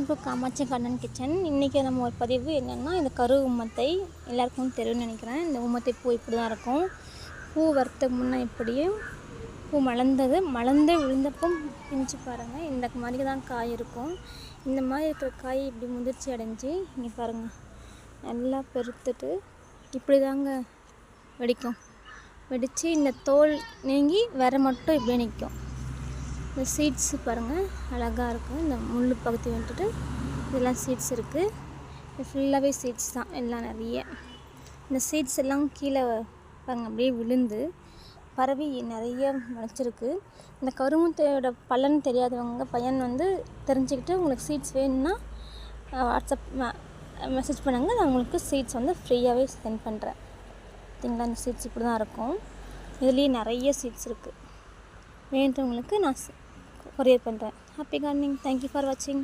Welcome to Kamakshi Kannan kitchen. இன்றைக்கி நம்ம ஒரு பதிவு என்னென்னா, இந்த கரு ஊமத்தை எல்லாருக்கும் தெரியும்னு நினைக்கிறேன். இந்த ஊமத்தை பூ இப்படி தான் இருக்கும். பூ வறுத்தக்கு முன்னே இப்படியும் பூ மலர்ந்து விழுந்தப்போ பிஞ்சு பாருங்கள். இந்த மாதிரி தான் காய் இருக்கும். இந்த மாதிரி இருக்கிற காய் இப்படி முதிர்ச்சி அடைஞ்சு இங்கே பாருங்கள், நல்லா பெருத்துட்டு இப்படி தாங்க வெடிக்கும். வெடித்து இந்த தோல் நீங்கி வேற மட்டும் இப்படியே நிற்கும். இந்த சீட்ஸ் பாருங்கள், அழகாக இருக்கும். இந்த முள் பகுதி வந்துட்டு இதெல்லாம் சீட்ஸ் இருக்குது. இது ஃபுல்லாகவே சீட்ஸ் தான், எல்லாம் நிறைய. இந்த சீட்ஸ் எல்லாம் கீழே பாருங்கள் அப்படியே விழுந்து பரவி நிறைய முளைச்சிருக்கு. இந்த கருமுத்தையோட பலன் தெரியாதவங்க பையன் தெரிஞ்சுக்கிட்டு உங்களுக்கு சீட்ஸ் வேணும்னா வாட்ஸ்அப் மெசேஜ் பண்ணுங்கள். நான் உங்களுக்கு சீட்ஸ் ஃப்ரீயாகவே சென்ட் பண்ணுறேன். பார்த்தீங்களா, இந்த சீட்ஸ் இப்படி தான் இருக்கும். இதுலேயே நிறைய சீட்ஸ் இருக்குது. வேண்டவங்களுக்கு நான் கொரியர் பண்ணுறேன். Happy gardening. தேங்க்யூ ஃபார் வாட்சிங்.